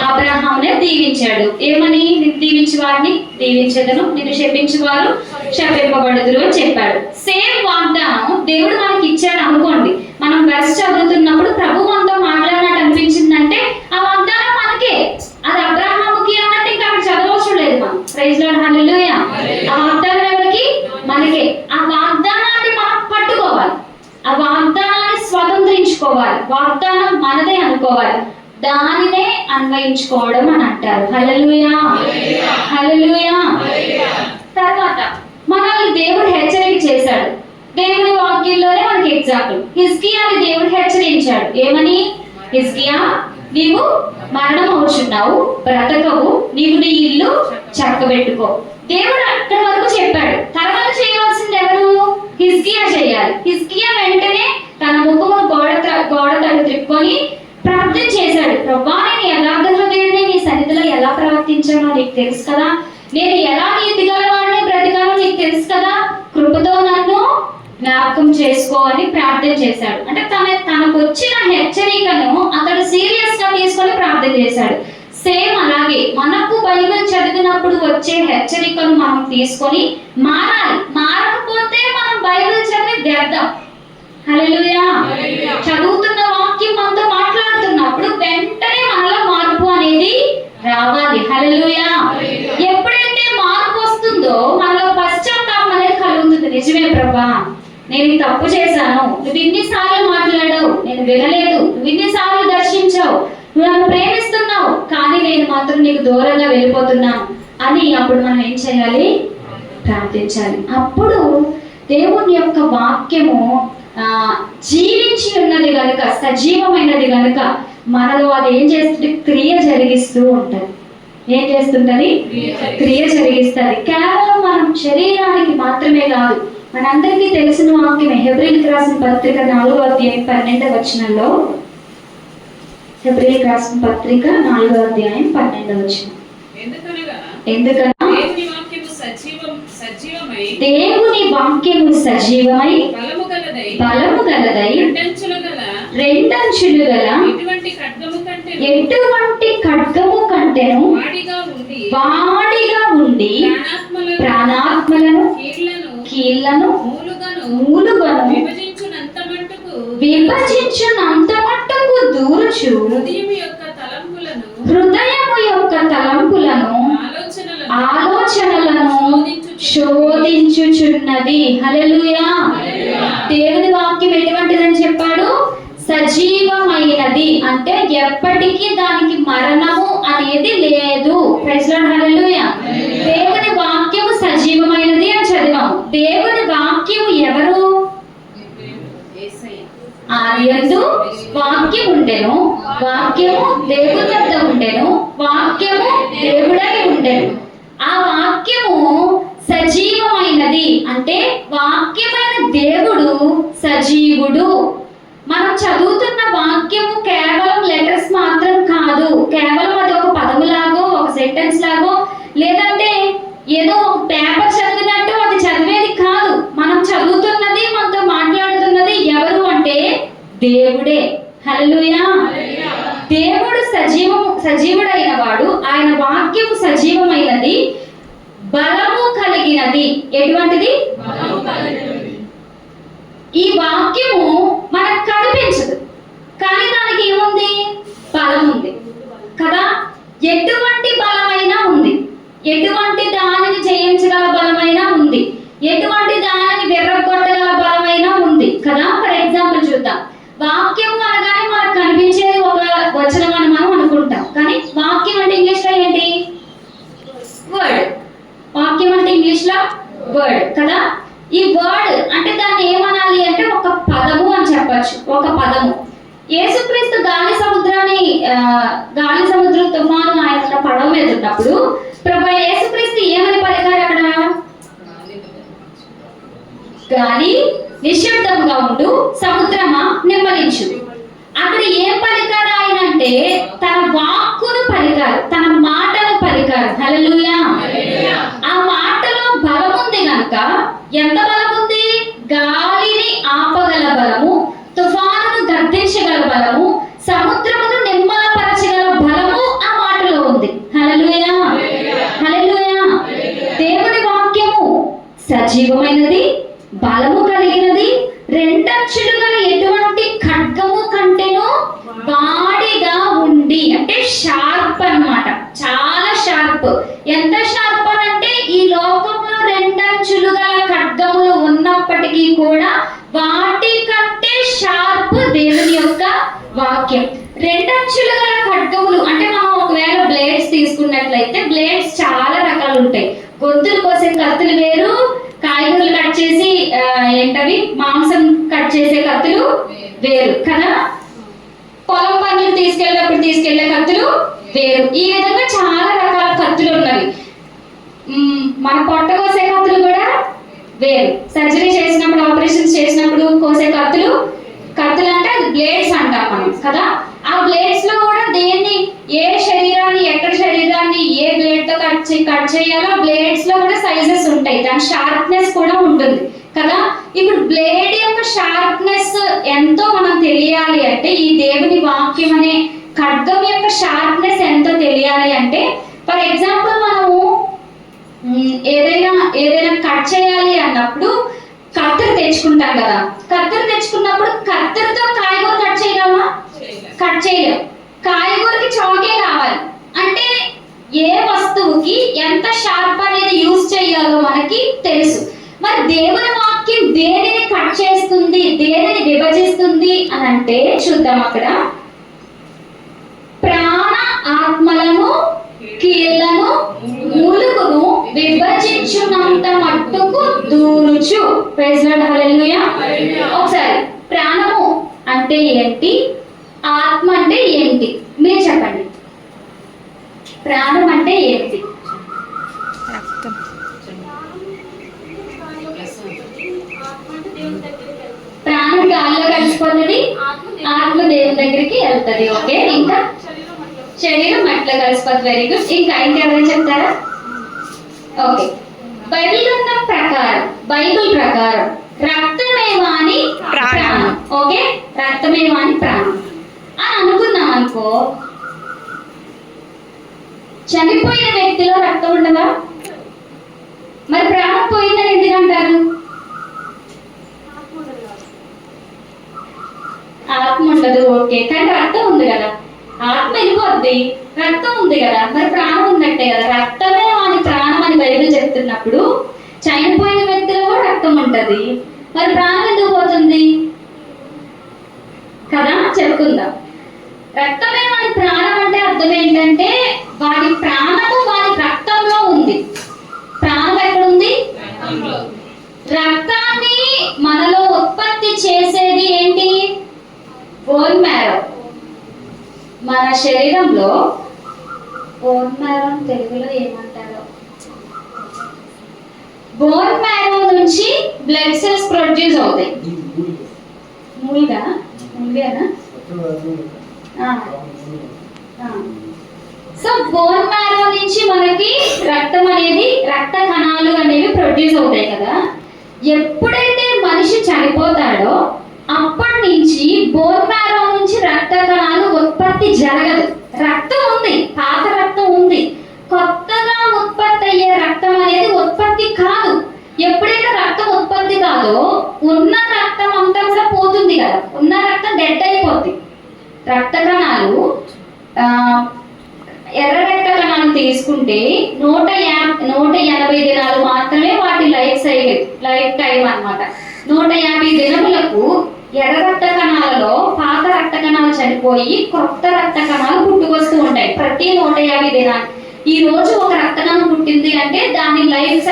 అబ్రహామునే దీవించాడు. ఏమని? దీవించి వారిని దీవించదను, నిన్ను శపించి వారు శపింపబడుదురు అని చెప్పాడు. సేమ్ వాగ్దానం దేవుడు మనకి ఇచ్చాడు అనుకోండి. మనం వెర్స్ చదువుతున్నప్పుడు ప్రభు మనతో మాట్లాడినట్టు అనిపించిందంటే ఆ వాగ్దానం మనకే. అది అబ్రహాముకి అన్నట్టు ఇంకా అక్కడ చదవవసరం లేదు మనం. ప్రైజ్ లార్డ్, హల్లెలూయా. ఆ వాగ్దానం ఎవరికి? మనకే. ఆ వాగ్దానాన్ని మనం పట్టుకోవాలి. ఆ వాగ్దానాన్ని స్వతంత్రించుకోవాలి. వాగ్దానం మనదే అనుకోవాలి. దానినే అన్వయించుకోవడం అని అంటారు. హల్లెలూయా, హల్లెలూయా. తర్వాత మనల్ని దేవుడు హెచ్చరిక చేశాడు. దేవుని వాక్యంలోనే మనకి ఎగ్జాంపుల్. హిజ్కియాని దేవుడు హెచ్చరించాడు. ఏమని? హిజ్కియా, నీవు మరణం అవుచున్నావు, బ్రతకవు, నీవు నీ ఇల్లు చక్కబెట్టుకో. దేవుడు అక్కడి వరకు చెప్పాడు. తర్వాత చేయవలసింది ఎవరు? హిజ్కియా చేయాలి. హిజ్కియా వెంటనే తన ముఖము గోడ తట్టు త్రిప్పుకొని ప్రార్థన చేశాడు. ప్రభువా, నేను యథార్థ హృదయుడిని, నీ సన్నిధిలో ఎలా ప్రవర్తించానో నీకు తెలుసు కదా. నేను ఎలా నీతి గలవాడిని బ్రతికానో నీకు తెలుసు కదా. కృపతో నన్ను జ్ఞాపకం చేసుకో అని ప్రార్థన చేశాడు. అంటే తనకు వచ్చిన హెచ్చరికను అతడు సీరియస్ గా తీసుకొని ప్రార్థన చేశాడు. సేమ్ అలాగే మనకు బైబిల్ చదివినప్పుడు వచ్చే హెచ్చరికను మనం తీసుకొని మారాలి. మారకపోతే మనం బైబిల్ చదివి వ్యర్థం. హల్లెలూయా. చదువుతున్న వాక్యం మనతో మాట్లాడుతున్నప్పుడు వెంటనే మనలో మార్పు అనేది రావాలి. హల్లెలూయా. ఎప్పుడైతే మార్పు వస్తుందో మనలో పశ్చాత్తాపం అనేది కలుగుతుంది. నిజమే ప్రభా, నేను ఈ తప్పు చేశాను, నువ్వు ఇన్నిసార్లు మాట్లాడావు, నేను వినలేదు, నువ్వు ఇన్నిసార్లు దర్శించావు, నువ్వు నన్ను ప్రేమిస్తున్నావు, కానీ నేను మాత్రం నీకు దూరంగా వెళ్ళిపోతున్నాను అని అప్పుడు మనం ఏం చేయాలి? ప్రార్థించాలి. అప్పుడు దేవుని యొక్క వాక్యము జీవించి ఉన్నది కనుక, సజీవమైనది కనుక మనలో అది ఏం చేస్తుంది? క్రియ జరిగిస్తూ ఉంటుంది. ఏం చేస్తుంటది? క్రియ జరిగిస్తుంది. కేవలం మనం శరీరానికి మాత్రమే కాదు. మనందరికీ తెలిసిన వాక్యమే. హెబ్రీయులకు రాసిన పత్రిక 4వ అధ్యాయం 12వ వచనంలో, హెబ్రీయులకు రాసిన పత్రిక 4వ అధ్యాయం 12వ వచనం, ఎందుకనగా దేవుని వాక్యము సజీవమై బలము గలదై రెండంచులు గల ఎటువంటి ఖడ్గము కంటెను వాడిగా ఉండి ప్రాణాత్మలను కీళ్లను మూలుగను విభజించునంత మట్టుకు దూరుచు హృదయము యొక్క తలంపులను ఆలోచనలను శోధించుచున్నది. హల్లెలూయా. దేవుని వాక్యం ఎటువంటిదని చెప్పాడు? సజీవమైనది. అంటే ఎప్పటికీ దానికి మరణము అనేది లేదు. ప్రైజ్ లార్డ్, హల్లెలూయా. దేవుని వాక్యము సజీవమైనది అని చదివాము. దేవుని వాక్యము ఎవరు? ఆదియందు వాక్యం ఉండెను, వాక్యము దేవుని వద్ద ఉండెను, వాక్యము దేవుడై ఉండెను. ఆ వాక్యము సజీవమైనది. అంటే వాక్యమైన దేవుడు సజీవుడు. మనం చదువుతున్న వాక్యము కేవలం లెటర్స్ మాత్రం కాదు. కేవలం అది ఒక పదము లాగో, ఒక సెంటెన్స్ లాగో, లేదంటే ఏదో ఒక పేపర్ చదివినట్టు అది చదివేది కాదు. మనం చదువుతున్నది, మనతో మాట్లాడుతున్నది ఎవరు అంటే దేవుడే. హల్లెలూయా. దేవుడు సజీవుడైన వాడు. ఆయన వాక్యము సజీవమైనది, బలము కలిగినది. ఎటువంటిది? ఈ వాక్యము మనకు కనిపించదు, కానీ దానికి ఏముంది? బలం ఉంది కదా. ఎటువంటి బలమైనా ఉంది, ఎటువంటి దానిని జయించగల బలమైనా ఉంది, ఎటువంటి దానిని విర్రగొట్టగల బలమైనా ఉంది కదా. ఫర్ ఎగ్జాంపుల్ చూద్దాం. వాక్యం అనగానే మనకు కనిపించేది ఒక వచనం అని మనం అనుకుంటాం, కానీ వాక్యం అంటే ఇంగ్లీష్ లో ఏంటి? వర్డ్. వాక్యం అంటే ఇంగ్లీష్ లో వర్డ్ కదా. ఈ వర్డ్ అంటే దాన్ని ఏమనాలి అంటే ఒక పదము అని చెప్పచ్చు. ఒక పదము. యేసుక్రీస్తు గాలి సముద్రం తుఫాను ఆయన పడవ మీద ఉన్నప్పుడు ప్రభు యేసుక్రీస్తు ఏమని పలికారు అక్కడ? గాలి నిశ్శబ్దముగా ఉండు, సముద్రమా నెమ్మదించు. అక్కడ ఏం పలికారు? అంటే తన వాక్కును పలికారు, తన మాటను పలికారు. హల్లెలూయా. ఆ మాటలో బలం ఉంది కనుక, ఎంత బలం ఉంది? గాలిని ఆపగల బలము, తుఫానును గద్దించగల బలము, సముద్రమును నిమ్మలపరచగల బలము ఆ మాటలో ఉంది. హల్లెలూయా. హల్లెలూయా. దేవుని వాక్యము సజీవమైనది, బలము కలిగినది, రెండంచులు గల ఎటువంటి ఖడ్గము కంటేనూ వాడిగా ఉండి, అంటే షార్ప్ అన్నమాట, చాలా షార్ప్. ఎంత షార్ప్ అంటే ఈ లోకంలో రెండంచులు గల ఖడ్గములు ఉన్నప్పటికీ కూడా వాటి కంటే షార్ప్ దేవుని యొక్క వాక్యం. రెండంచులు గల ఖడ్గములు అంటే మనం ఒకవేళ బ్లేడ్స్ తీసుకున్నట్లయితే బ్లేడ్స్ చాలా రకాలు ఉంటాయి. గొంతులు కోసే కత్తులు వేరు, కాయగూరలు కట్ చేసి ఏంటవి మాంసం కట్ చేసే కత్తులు వేరు కదా. పొలం పనులు తీసుకెళ్లే కత్తులు వేరు. ఈ విధంగా చాలా రకాల కత్తులు ఉన్నవి. మన పొట్ట కోసే కత్తులు కూడా వేరు. సర్జరీ చేసినప్పుడు, ఆపరేషన్స్ చేసినప్పుడు కోసే కత్తులు అంటే అది బ్లేడ్స్ అంటాం మనం కదా. ఆ బ్లేడ్స్ లో కూడా దేన్ని, ఏ శరీరాన్ని, ఎక్కడ శరీరాన్ని ఏ బ్లేడ్ తో కట్ చేయాలో బ్లేడ్స్ లో కూడా సైజెస్ ఉంటాయి, దాని షార్ప్నెస్ కూడా ఉంటుంది కదా. ఇప్పుడు బ్లేడ్ యొక్క షార్ప్నెస్ ఎంతో మనం తెలియాలి అంటే, ఈ దేవుని వాక్యం అనే ఖడ్గం యొక్క షార్ప్నెస్ ఎంతో తెలియాలి అంటే, ఫర్ ఎగ్జాంపుల్ మనము ఏదైనా కట్ చేయాలి అన్నప్పుడు కత్తెర తెచ్చుకుంటాం కదా. కత్తెర తెచ్చుకున్నప్పుడు కత్తెరతో కాయగూర కట్ చేయగలమా? కట్ చేయలేం. కాయగూరకి చౌకే కావాలి. అంటే ఏ వస్తువుకి ఎంత షార్ప్ అనేది యూజ్ చేయాలో మనకి తెలుసు. మరి దేవుని వాక్యం దేనిని కట్ చేస్తుంది, దేనిని విభజిస్తుంది అని అంటే చూద్దాం. అక్కడ ప్రాణ ఆత్మలను, కీళ్లను, మూలుగును విభజించున్నంత మట్టుకు దూరుచు. Praise lord. హల్లెలూయా. ఒకసారి ప్రాణము అంటే ఏంటి, ఆత్మ అంటే ఏంటి మీరు చెప్పండి. ప్రాణం అంటే ఏంటి? ప్రాణం గాల్లో కలిసిపోతుంది, ఆత్మ దేవుని దగ్గరికి వెళ్తుంది. ఓకే. ఇంకా శరీరం మట్టిలో కలిసిపోతుంది. Very good. ఇంకా ఇంకెవరైనా చెప్తారా? ఓకే. బైబిల్ ప్రకారం రక్తమే వాని ప్రాణం. ఓకే, రక్తమే వాని ప్రాణం అని అనుకున్నాం అనుకో, చనిపోయిన వ్యక్తిలో రక్తం ఉండదా? మరి ప్రాణం పోయిందని ఎందుకంటారు? ఆత్మ ఉండదు. ఓకే, కానీ రక్తం ఉంది కదా. ఆత్మ వెళ్ళిపోద్ది, రక్తం ఉంది కదా, మరి ప్రాణం ఉన్నట్టే కదా. రక్తమే వాని ప్రాణం అని బైబిల్ చెప్తున్నప్పుడు చనిపోయిన వ్యక్తిలో కూడా రక్తం ఉంటది, మరి ప్రాణం ఎందుకు పోతుంది కదా. చెప్పుకుందాం. రక్తమే వాని ప్రాణం అంటే అర్థం ఏంటంటే వాడి ప్రాణము వాని రక్తంలో ఉంది. ప్రాణం ఎక్కడుంది? రక్తాన్ని మనలో ఉత్పత్తి చేసేది ఏంటి? Bone marrow. మన శరీరంలో బోన్ మ్యారో తెలుగులో ఏమంటారో, బోన్ మ్యారో నుంచి బ్లడ్ సెల్స్ ప్రొడ్యూస్ అవుతాయి. మూలిగానా? సో బోన్ మ్యారో నుంచి మనకి రక్తం అనేది, రక్త కణాలు అనేవి ప్రొడ్యూస్ అవుతాయి కదా. ఎప్పుడైతే మనిషి చనిపోతాడో అప్పటి నుంచి బోన్ మ్యారో నుంచి రక్త కణాలు ఉత్పత్తి జరగదు. రక్తం ఉంది, పాత రక్తం ఉంది, కొత్తగా ఉత్పత్తి అయ్యే రక్తం అనేది ఉత్పత్తి కాదు. ఎప్పుడైతే రక్తం ఉత్పత్తి కాదో ఉన్న రక్తం అంతా కూడా పోతుంది కదా, ఉన్న రక్తం డెడ్ అయిపోద్ది. రక్త కణాలు, ఎర్ర రక్త కణాలు తీసుకుంటే 180 దినాలు మాత్రమే వాటి లైఫ్ టైం అన్నమాట. 150 దినములకు ఎర్ర రక్త కణాలలో పాత రక్త కణాలు చనిపోయి కొత్త రక్త కణాలు పుట్టుకొస్తూ ఉంటాయి ప్రతి 150 దినాలు. ఈ రోజు ఒక రక్త కణం పుట్టింది అంటే దాని లైఫ్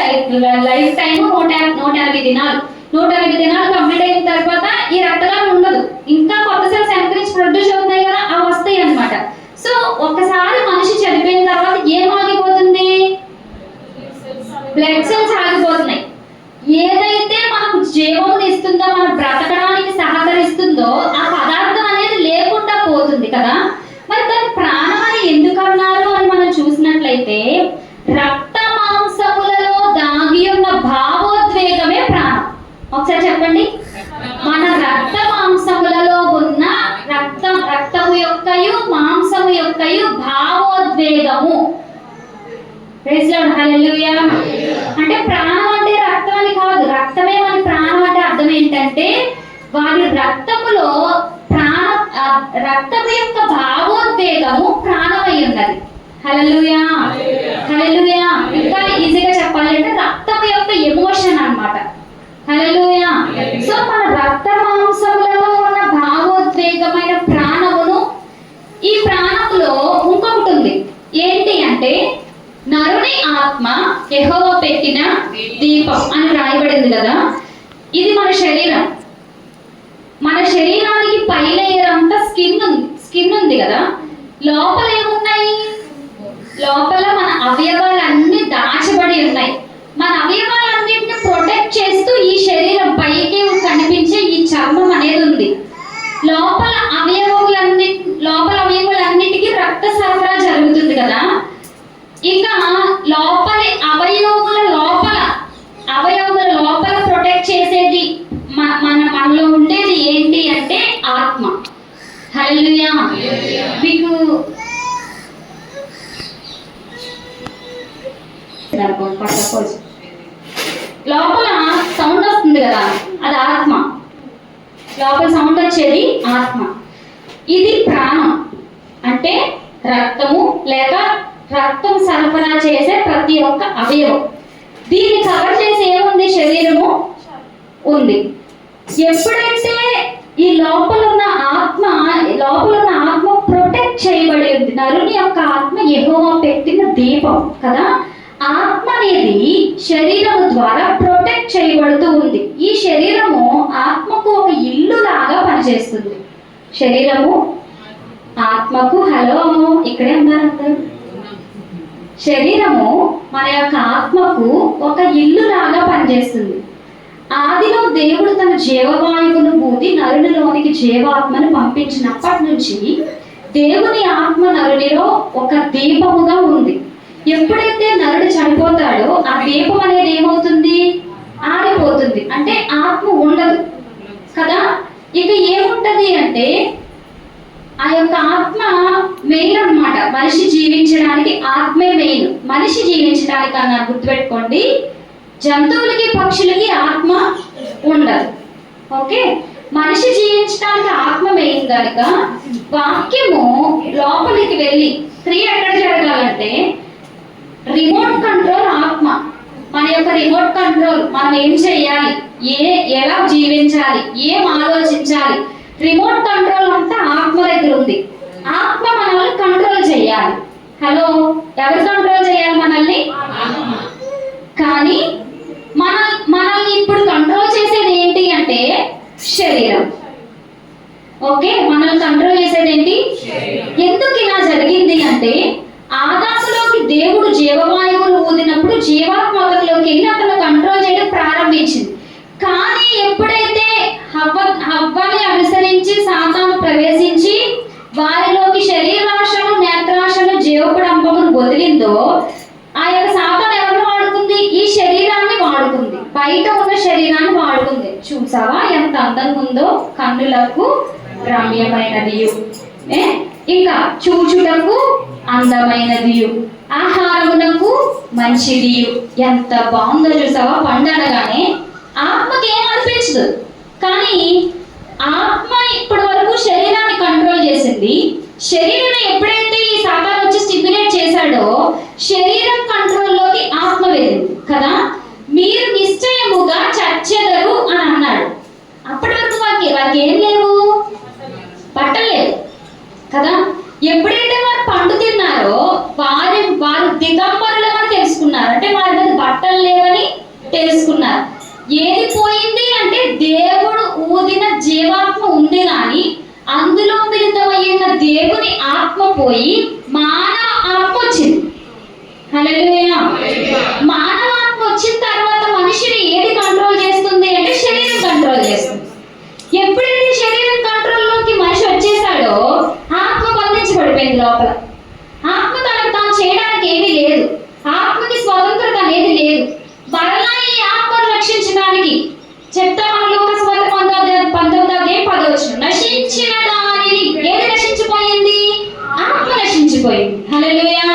టైం 150 దినాలు. 150 దినాలు కంప్లీట్ అయిన తర్వాత ఈ రక్త కణం ఉండదు, ఇంకా కొత్త సెల్స్ ఎంకరేజ్ ప్రొడ్యూస్ అవుతాయి కదా, అవి వస్తాయి అన్నమాట. సో ఒకసారి మనిషి చనిపోయిన తర్వాత ఏం ఆగిపోతుంది? బ్లడ్ సెల్స్ ఆగిపోతున్నాయి. ఏదైతే మనకు జీవం ఇస్తుందో, మన బ్రతకడానికి సహకరిస్తుందో ఆ పదార్థం అనేది లేకుండా పోతుంది కదా. మరి భావోద్వేగము. ప్రైజ్ లార్డ్, హల్లెలూయా. అంటే ప్రాణం అంటే రక్తం అని కాదు, రక్తమే మన ప్రాణం అంటే అర్థం ఏంటంటే వారి రక్తములో రక్తము యొక్క భావోద్వేగము ప్రాణమై ఉన్నది. హల్లెలూయా, హల్లెలూయా. ఇంకా ఈజీగా చెప్పాలంటే రక్తము యొక్క ఎమోషన్ అన్నమాట. హల్లెలూయా. సో మన రక్త మాంసములలో ఉన్న భావోద్వేగమైన ప్రాణమును, ఈ ప్రాణములో ఇంకొకటి ఉంది ఏంటి అంటే నరుని ఆత్మ యెహోవా పెట్టిన దీపం అని రాయబడింది కదా. ఇది మన శరీరం. మన శరీరానికి పై లేయర్ అంతా స్కిన్ ఉంది కదా. లోపల ఏమున్నాయి? లోపల మన అవయవాలన్నీ దాచబడి ఉన్నాయి. మన అవయవాలన్నింటిని ప్రొటెక్ట్ చేస్తూ ఈ శరీరం పైకి కనిపించే ఈ చర్మం అనేది ఉంది. లోపల అవయవాలన్నిటికీ రక్త సరఫరా జరుగుతుంది కదా. ఇక లోపలి అవయవముల లోపల ప్రొటెక్ట్ చేసేది మనలో ఉండేది ఏంటి అంటే ఆత్మ. హల్లెలూయా. మీకు లోపల సౌండ్ వస్తుంది కదా, అది ఆత్మ. లోపల సౌండ్ వచ్చేది ఆత్మ. ఇది ప్రాణం అంటే రక్తము లేక రక్తం సరఫరా చేసే ప్రతి ఒక్క అవయవం. దీన్ని కవర్ చేసి ఏముంది? శరీరము ఉంది. ఎప్పుడైతే ఈ లోపల ఉన్న ఆత్మ ప్రొటెక్ట్ చేయబడి ఉంది. నరుని యొక్క ఆత్మ యెహోవా పెట్టిన దీపం కదా. ఆత్మ అనేది శరీరము ద్వారా ప్రొటెక్ట్ చేయబడుతూ ఉంది. ఈ శరీరము ఆత్మకు ఒక ఇల్లు లాగా పనిచేస్తుంది. శరీరము ఆత్మకు, హలో ఇక్కడే ఉన్నారు అందరూ. శరీరము మన యొక్క ఆత్మకు ఒక ఇల్లు లాగా పనిచేస్తుంది. ఆదిలో దేవుడు తన జీవవాయువును ఊది నరునిలోనికి జీవాత్మను పంపించినప్పటి నుంచి దేవుని ఆత్మ నరునిలో ఒక దీపముగా ఉంది. ఎప్పుడైతే నరుడు చనిపోతాడో ఆ దీపం అనేది ఏమవుతుంది? ఆరిపోతుంది. అంటే ఆత్మ ఉండదు కదా. ఇక ఏముంటది అంటే ఆ యొక్క ఆత్మ మెయిన్ అన్నమాట. మనిషి జీవించడానికి ఆత్మే మెయిన్. మనిషి జీవించడానికి అన్న గుర్తుపెట్టుకోండి, జంతువులకి పక్షులకి ఆత్మ ఉండదు. ఓకే, మనిషి జీవించడానికి ఆత్మ మెయిన్ కనుక వాక్యము లోపలికి వెళ్ళి క్రియ ఎక్కడ జరగాలంటే రిమోట్ కంట్రోల్ ఆత్మ. మన యొక్క రిమోట్ కంట్రోల్, మనం ఏం చేయాలి, ఎలా జీవించాలి, ఏం ఆలోచించాలి, రిమోట్ కంట్రోల్ అంతా ఆత్మ దగ్గర ఉంది. ఆత్మ మనల్ని కంట్రోల్ చేయాలి. హలో, ఎవరు కంట్రోల్ చేయాలి? మనల్ని. కానీ మనల్ని ఇప్పుడు కంట్రోల్ చేసేది ఏంటి అంటే శరీరం. ఓకే, మనల్ని కంట్రోల్ చేసేది ఏంటి? ఎందుకు ఇలా జరిగింది అంటే ఆదాములోకి దేవుడు జీవవాయువులు ఊదినప్పుడు జీవాత్మకంలోకి వెళ్ళి అతను కంట్రోల్ చేయడం ప్రారంభించింది. కానీ ఎప్పుడైతే హవ్వని అనుసరించి సాతాను ప్రవేశించి వారిలోకి శరీరాశను, నేత్రాశను, జీవకుడంబమును వదిలిందో ఆ యొక్క సాతాను ఎవరిని వాడుకుంది? ఈ శరీరాన్ని వాడుకుంది. బయట ఉన్న శరీరాన్ని వాడుకుంది. చూసావా ఎంత అందంగా ఉందో? కన్నులకు రమ్యమైనది, ఇంకా చూచుటకు అందమైనది, ఆహారమునకు మంచిది. ఎంత బాగుందో చూసావా? పండు అనగానే ఆత్మకి ఏం అనిపించదు. కానీ ఆత్మ ఇప్పటి వరకు శరీరాన్ని కంట్రోల్ చేసింది. శరీరం ఎప్పుడైతే ఈ సాతాను వచ్చి స్టిమ్యులేట్ చేశాడో శరీరం కంట్రోల్లోకి ఆత్మ వెళ్ళింది కదా. మీరు నిశ్చయముగా చచ్చెదరు అని అన్నాడు. అప్పటి వరకు వారికి ఏం లేవు, బట్టలు లేవు కదా. ఎప్పుడైతే వారు పండు తిన్నారో వారు దిగంబరులమని తెలుసుకున్నారు. అంటే వారి మీద బట్టలు లేవని తెలుసుకున్నారు. ఏది పోయింది అంటే దేవుడు ఊదిన జీవాత్మ ఉంది కానీ అందులో మిళితమైన దేవుని ఆత్మ పోయి మానవ ఆత్మ వచ్చింది. హల్లెలూయా. మానవ ఆత్మ వచ్చిన తర్వాత మనిషిని ఏది కంట్రోల్ చేస్తుంది అంటే శరీరం కంట్రోల్ చేస్తుంది. ఎప్పుడైతే శరీరం కంట్రోల్లోకి మనిషి వచ్చేసాడో ఆత్మ బంధించబడిపోయింది లోపల. ఆత్మ తనకు తాను చేయడానికి ఏమీ లేదు. ఆత్మకి స్వతంత్రత అనేది లేదు. మరలా ఈ ఆత్మను రక్షించడానికి చెప్తా మన లూకాసు వార్త 19:10 నశించిన దానిని ఏది నశించిపోయింది? ఆత్మ నశించిపోయింది. హల్లెలూయా.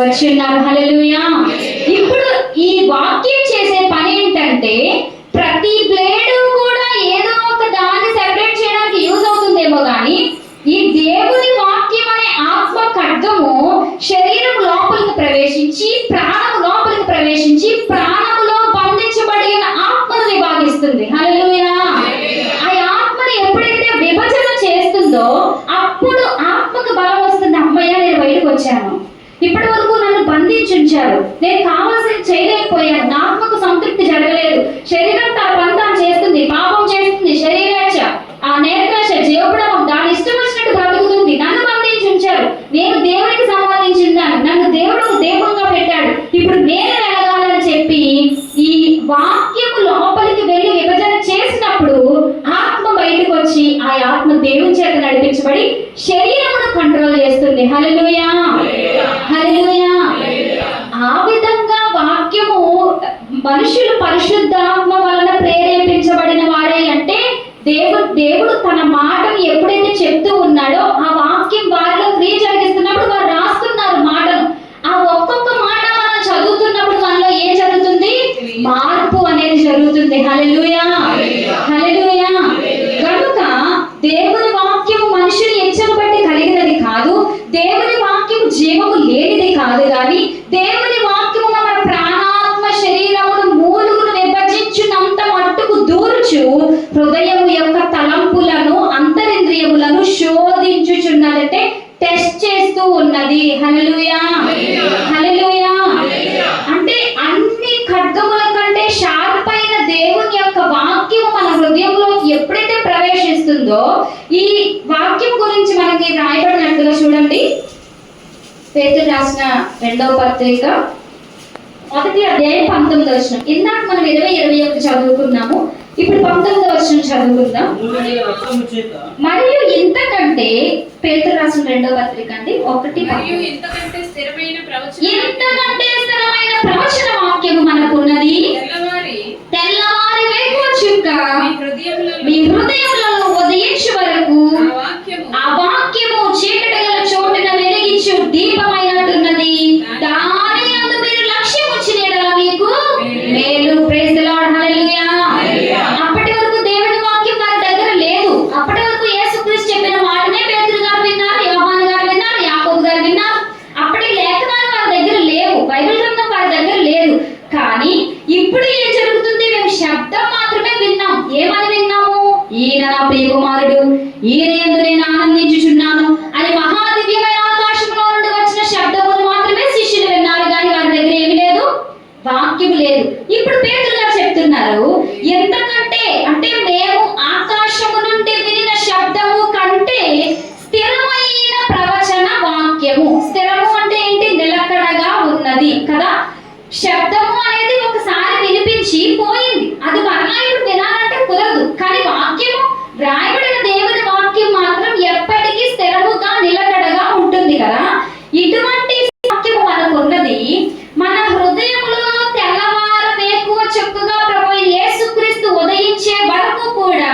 వచ్చి ఉన్నారు. హల్లెలూయా. ఇప్పుడు ఈ వాక్యం చేసే పని ఏంటంటే ప్రతి బ్లేడ్ కూడా ఏదో ఒక దాన్ని సెపరేట్ చేయడానికి యూజ్ అవుతుందేమో కానీ ఈ దేవుని వాక్యం అనే ఆత్మ ఖడ్గము శరీరం లోపలికి ప్రవేశించి ప్రాణం లోపలికి ప్రవేశించి ప్రాణములో బంధించబడిన ఆత్మను విభాగిస్తుంది. హల్లెలూయా. ఆ ఆత్మని ఎప్పుడైతే విభజన చేస్తుందో అప్పుడు ఆత్మకు బలం వస్తుంది. అమ్మయ్య, నేను బయటకు వచ్చాను, ఇప్పటి వరకు నన్ను బంధించుంచారు, నేను కావాల్సింది చేయలేకపోయాను, నా ఆత్మకు సంతృప్తి జరగలేదు, శరీరం తన పని తాను చేస్తుంది, పాపం చేస్తుంది, శరీరాశ, ఆ నేత్రాశ, జీవపడమం దాని ఇష్టం వచ్చినట్టు బ్రతుకుతుంది, నన్ను బంధించుంచారు, నేను దేవునికి సంబంధించిందాన్ని, నన్ను దేవుడు దేవుడుగా పెట్టాడు, ఇప్పుడు నేను వెలగాలని చెప్పి ఈ వాక్యము లోపలికి వెళ్ళి విభజన చేసినప్పుడు ఆత్మ బయటకు వచ్చి ఆ ఆత్మ దేవుని చేత నడిపించబడి శరీరమును కంట్రోల్ చేస్తుంది. హల్లెలూయా. హల్లెలూయా. ఆ విధంగా వాక్యము మనుషులు పరిశుద్ధాత్మ వలన ప్రేరేపించబడిన వారే అంటే దేవుడు తన మాటను ఎప్పుడైతే చెప్తూ ఉన్నాడో ఆ వాక్యం వారిలో క్రియ జరిగిస్తున్నప్పుడు వారు రాస్తున్నారు మాటను. ఆ ఒక్కొక్క మాట మనం చదువుతున్నప్పుడు మనలో ఏం జరుగుతుంది? మార్పు అనేది జరుగుతుంది. హల్లెలూయా. హల్లెలూయా. కనుక దేవుని వాక్యము మనుషుని ఎచ్చబట్టి కలిగినది కాదు, దేవుని వాక్యము జీవము లేనిది కాదు, కానీ దేవుని వాక్యము మన ప్రాణాత్మ శరీరమును మూలుగును విభజించునంత మట్టుకు దూర్చు హృదయము యొక్క తలంపులను అంతరింద్రియములను శోధించుచున్నదంటే టెస్ట్ చేస్తూ ఉన్నది. హల్లెలూయా. హల్లెలూయా. అంటే అన్ని ఖడ్గముల కంటే షార్ప్ అయిన దేవుని యొక్క వాక్యం మన హృదయంలోకి ఎప్పుడైతే ప్రవేశిస్తుందో ఈ వాక్యం గురించి మనకి రాయబడినట్లుగా చూడండి. పేతురు రాసిన 2వ పత్రిక 1వ అధ్యాయం 19వ వచనం. ఇందాక మనం 20-21 చదువుకున్నాము, ఇప్పుడు 19వ వచనం చదువుకుందాం. మరియు ఇంతకంటే పేతురు రాసిన 2వ పత్రిక అండి 1:10. ఇంతకంటే స్థిరమైన ప్రవచన వాక్యము మనకున్నది. తెల్లవారి వేకువ చుక్క మీ హృదయములలో ఉదయించు వరకు ఆ వాక్యము చీకటి గల చోటున వెలిగించు దీపమైనట్టున్నది. దాని యందు మీరు లక్ష్యం ఉంచిన యెడల మీకు మేలు. Praise the lord. హల్లెలూయా. అప్పటి వరకు దేవుని వాక్యం వారి దగ్గర లేదు. అప్పటి వరకు యేసుక్రీస్తు చెప్పిన మాటనే పేతురు గారు విన్నారు, యోహాను గారు విన్నారు, యాకోబు గారు విన్నారు. అప్పటి లేఖనాలు వారి దగ్గర లేవు, బైబిల్ గ్రంథం వారి దగ్గర లేదు. కానీ ఇప్పుడు ఏం జరుగుతుంది? మేము శబ్దం మాత్రమే విన్నాం. ఏమని విన్నాము? ఈయన నా ప్రియ కుమారుడు, ఈయన యందు నేను ఆనందించుచున్నాను అని మహాదివ్యమైన ఆకాశంలో నుండి వచ్చిన శబ్దమును మాత్రమే శిష్యులు విన్నారు, కానీ వారి దగ్గర ఏమి లేదు, వాక్యం లేదు. ఇప్పుడు పేతురు గారు చెప్తున్నారు, ఎంతకంటే అంటే మేము ఆకాశము నుండి వినిన శబ్దము కంటే స్థిరమైన ప్రవచన వాక్యము. స్థిరము అంటే ఏంటి? నిలకడగా ఉన్నది కదా. శబ్దము అనేది ఒకసారి వినిపించి పోయింది, అది మరలా ఇప్పుడు వినాలంటే కుదరదు. కానీ వాక్యము, రాయబడిన దేవుని వాక్యం మాత్రం ఎప్పటికీ స్థిరముగా నిలకడగా ఉంటుంది కదా. ఇటువంటి వాక్యము మనకున్నది. మన హృదయములో తెల్లవారు వేకువ చక్కగా ప్రభువైన యేసుక్రీస్తు ఉదయించే వరకు కూడా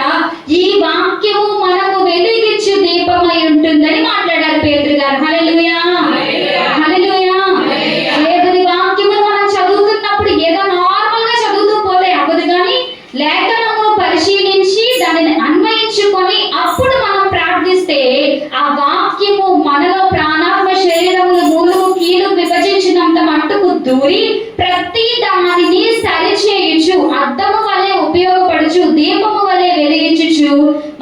ఈ వాక్యము మనకు వెలిగించు దీపమై ఉంటుందని మాట్లాడారు పేతురు గారు. హల్లెలూయా. హల్లెలూయా. దేవుని వాక్యము మనం చదువుతున్నప్పుడు ఏదో నార్మల్ గా చదువుతూ పోతే అవ్వదు, కానీ లేఖనమును పరిశీలించి దానిని అన్వయించుకొని అప్పుడు మనం ప్రార్థిస్తే ఆ వాక్యము మనలో ప్రాణాత్మ శరీరములు మూలుగు కీలు విభజించినంత మట్టుకు దూరి ప్రతి దానిని సరిచేయుచు అద్దము వలె ఉపయోగపడుచు దీపము వలె వెలిగించుచు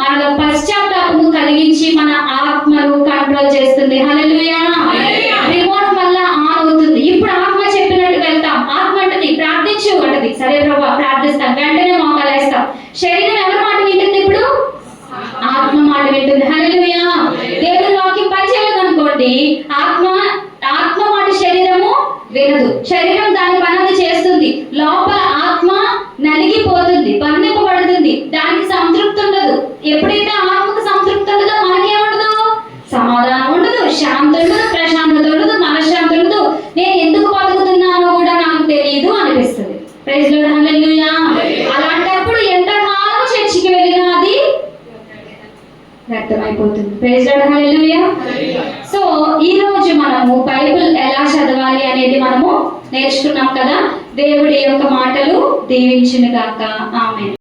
మనలో పశ్చాత్తాపము కలిగించి మన ఆత్మను కంట్రోల్ చేస్తుంది. హల్లెలూయా. రిమోట్ వల్ల ఆన్ అవుతుంది. ఇప్పుడు ఆత్మ చెప్పినట్టు వెళ్తాం. ఆత్మ అంటది ప్రార్థించు అంటది. సరే ప్రభా ప్రార్థిస్తాం, వెంటనే మోకాలేస్తాం. శరీరం ఎవరి మాట వింటుంది? ఇప్పుడు ఆత్మ మాట వింటుంది. హల్లెలూయా. దేవుని వాక్యం పనిచేయలేదు అనుకోండి, ఆత్మ మాట శరీరము వినదు. శరీరం దాని పని చేస్తుంది, లోపల ఆత్మ నలిగిపోతుంది, బంధింపబడుతుంది, దానికి సంతృప్తి ఉండదు. ఎప్పుడైతే ఆత్మకు సంతృప్తి ఉండదో మనకేముండదు? సమాధానం ఉండదు, శాంతి ఉండదు, ప్రశాంతత ఉండదు, మనశ్శాంతి ఉండదు. నేను ఎందుకు బతుకుతున్నానో కూడా నాకు తెలియదు అనిపిస్తుంది. Praise lord. హల్లెలూయా. అలాంటప్పుడు ఎంతకాలం లార్డ్. హల్లెలూయా. సో ఈ రోజు మనము బైబిల్ ఎలా చదవాలి అనేది మనము నేర్చుకున్నాం కదా. దేవుడి యొక్క మాటలు దీవించును గాక. ఆమేన్.